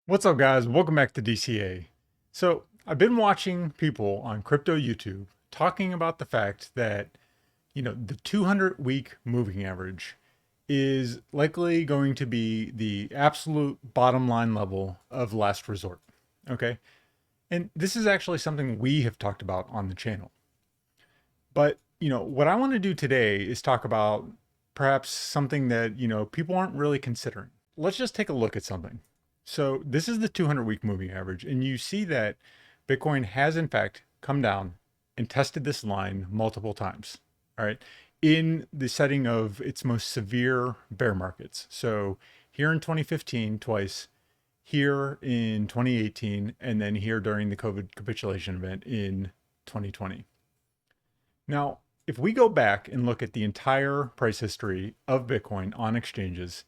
What's up, guys? Welcome back to DCA. So, I've been watching people on crypto YouTube talking about the fact that, the 200-week moving average is likely going to be the absolute bottom line level of last resort. Okay. And this is actually something we have talked about on the channel. But, what I want to do today is talk about perhaps something that, people aren't really considering. Let's just take a look at something. So this is the 200-week moving average, and you see that Bitcoin has in fact come down and tested this line multiple times. All right, in the setting of its most severe bear markets. So here in 2015 twice, here in 2018, and then here during the COVID capitulation event in 2020. Now, if we go back and look at the entire price history of Bitcoin on exchanges,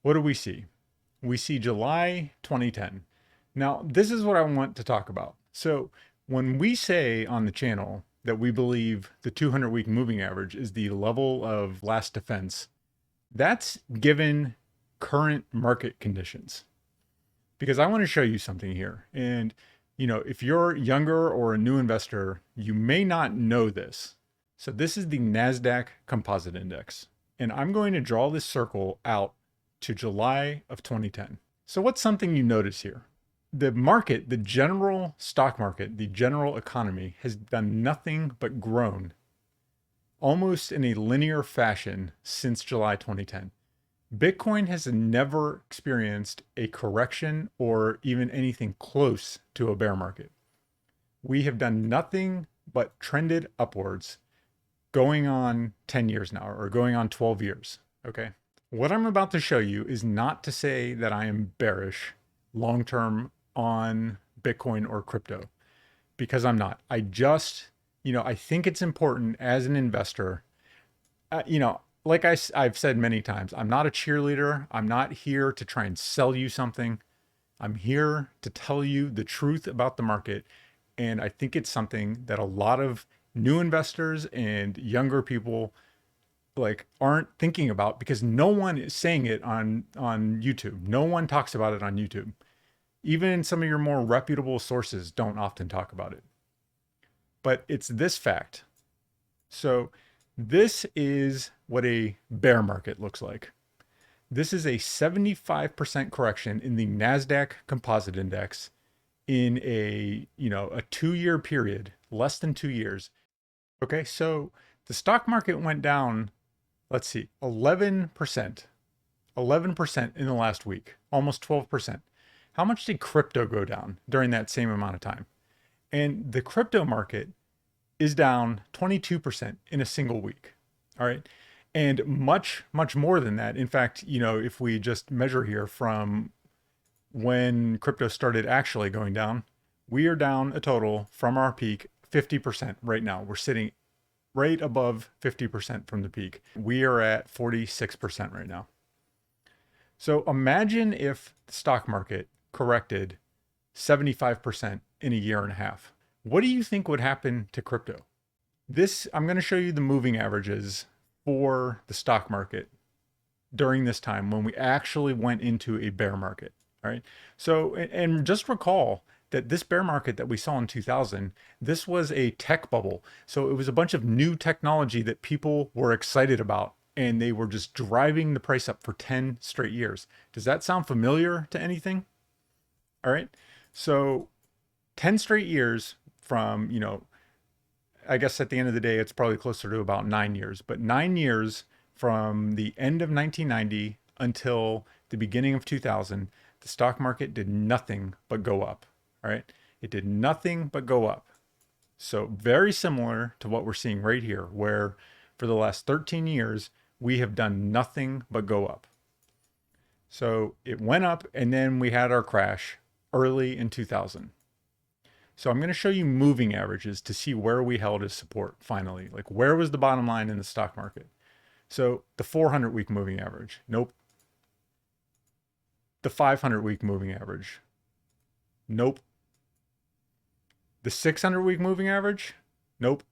what do we see? We see July 2010. Now, this is what I want to talk about. So, when we say on the channel that we believe the 200-week moving average is the level of last defense, that's given current market conditions. Because I want to show you something here. And, if you're younger or a new investor, you may not know this. So, this is the NASDAQ Composite Index. And I'm going to draw this circle out to July of 2010. So what's something you notice here? The market, the general stock market, the general economy has done nothing but grown almost in a linear fashion since July 2010. Bitcoin has never experienced a correction or even anything close to a bear market. We have done nothing but trended upwards going on 10 years now, or going on 12 years. Okay. What I'm about to show you is not to say that I am bearish long term on Bitcoin or crypto, because I'm not. I just, I think it's important as an investor. Like I've said many times, I'm not a cheerleader. I'm not here to try and sell you something. I'm here to tell you the truth about the market. And I think it's something that a lot of new investors and younger people aren't thinking about, because no one is saying it on YouTube. No one talks about it on YouTube. Even some of your more reputable sources don't often talk about it. But it's this fact. So this is what a bear market looks like. This is a 75% correction in the NASDAQ Composite Index in a 2-year period, less than 2 years. Okay, so the stock market went down, let's see, 11%. 11% in the last week, almost 12%. How much did crypto go down during that same amount of time? And the crypto market is down 22% in a single week. All right. And much, much more than that. In fact, if we just measure here from when crypto started actually going down, we are down a total from our peak 50% right now. We're sitting right above 50% from the peak. We are at 46% right now. So imagine if the stock market corrected 75% in a year and a half. What do you think would happen to crypto? I'm going to show you the moving averages for the stock market during this time when we actually went into a bear market. All right. So, and just recall that this bear market that we saw in 2000, this was a tech bubble. So it was a bunch of new technology that people were excited about, and they were just driving the price up for 10 straight years. Does that sound familiar to anything? All right. So 10 straight years from, I guess at the end of the day, it's probably closer to about 9 years, but 9 years from the end of 1990 until the beginning of 2000, the stock market did nothing but go up. All right. It did nothing but go up. So very similar to what we're seeing right here, where for the last 13 years, we have done nothing but go up. So it went up, and then we had our crash early in 2000. So I'm going to show you moving averages to see where we held as support finally. Like, where was the bottom line in the stock market? So the 400-week moving average, nope. The 500-week moving average, nope. The 600-week moving average, nope.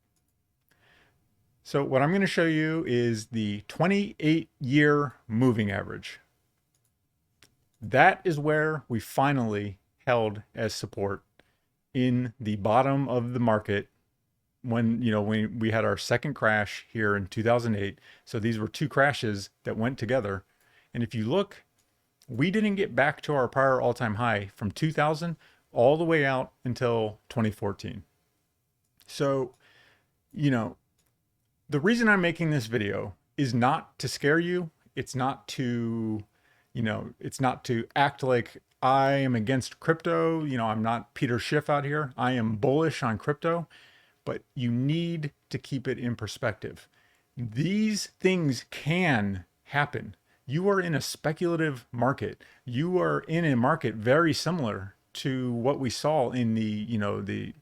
So what I'm going to show you is the 28-year moving average. That is where we finally held as support in the bottom of the market when when we had our second crash here in 2008. So these were two crashes that went together. And if you look, we didn't get back to our prior all-time high from 2000 all the way out until 2014. So, you know, the reason I'm making this video is not to scare you. It's not to, it's not to act like I am against crypto. I'm not Peter Schiff out here. I am bullish on crypto, but you need to keep it in perspective. These things can happen. You are in a speculative market. You are in a market very similar to what we saw in the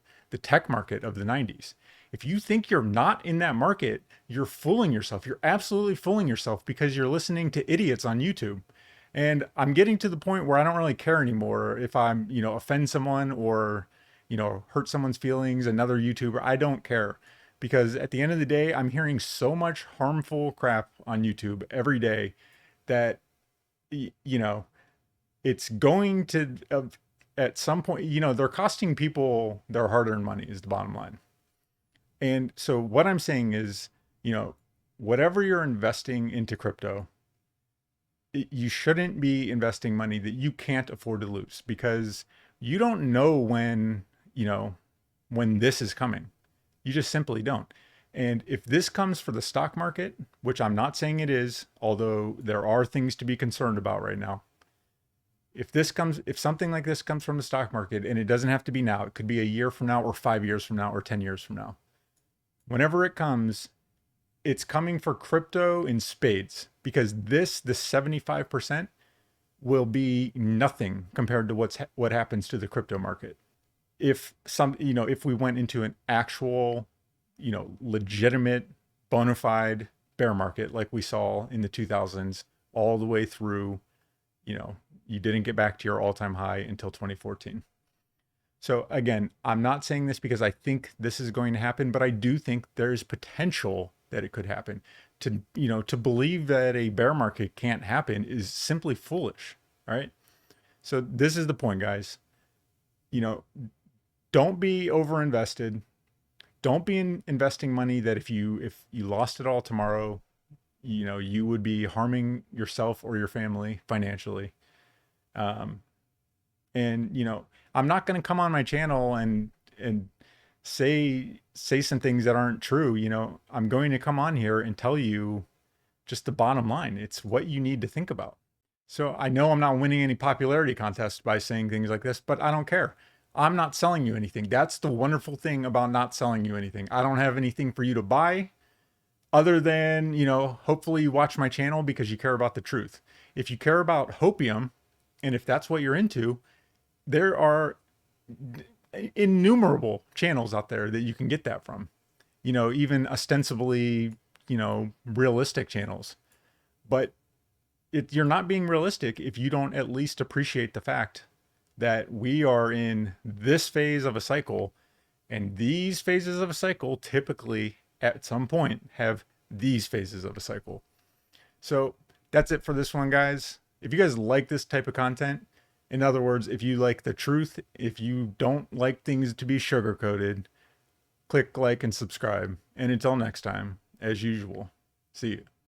tech market of the 90s. If you think you're not in that market, you're fooling yourself. You're absolutely fooling yourself because you're listening to idiots on YouTube. And I'm getting to the point where I don't really care anymore if I'm, offend someone or, hurt someone's feelings, another YouTuber. I don't care because at the end of the day, I'm hearing so much harmful crap on YouTube every day that, you know, it's going to, at some point, they're costing people their hard earned money is the bottom line. And so what I'm saying is, whatever you're investing into crypto, you shouldn't be investing money that you can't afford to lose because you don't know when this is coming. You just simply don't. And if this comes for the stock market, which I'm not saying it is, although there are things to be concerned about right now. If something like this comes from the stock market, and it doesn't have to be now, it could be a year from now or 5 years from now or 10 years from now. Whenever it comes, it's coming for crypto in spades because the 75% will be nothing compared to what happens to the crypto market. If we went into an actual, legitimate, bona fide bear market like we saw in the 2000s all the way through, you didn't get back to your all-time high until 2014. So again, I'm not saying this because I think this is going to happen, but I do think there's potential that it could happen. To believe that a bear market can't happen is simply foolish. All right. So this is the point, guys. You know, don't be overinvested. Don't be investing money that if you lost it all tomorrow, you would be harming yourself or your family financially. Um, and I'm not going to come on my channel and say some things that aren't true. I'm going to come on here and tell you just the bottom line. It's what you need to think about. So I know I'm not winning any popularity contests by saying things like this, but I don't care. I'm not selling you anything. That's the wonderful thing about not selling you anything. I don't have anything for you to buy other than, hopefully you watch my channel because you care about the truth. If you care about hopium, and if that's what you're into, there are innumerable channels out there that you can get that from, even ostensibly, realistic channels. But you're not being realistic if you don't at least appreciate the fact that we are in this phase of a cycle, and these phases of a cycle typically at some point have these phases of a cycle. So that's it for this one, guys. If you guys like this type of content, in other words, if you like the truth, if you don't like things to be sugar coated, click like and subscribe. And until next time, as usual, see you.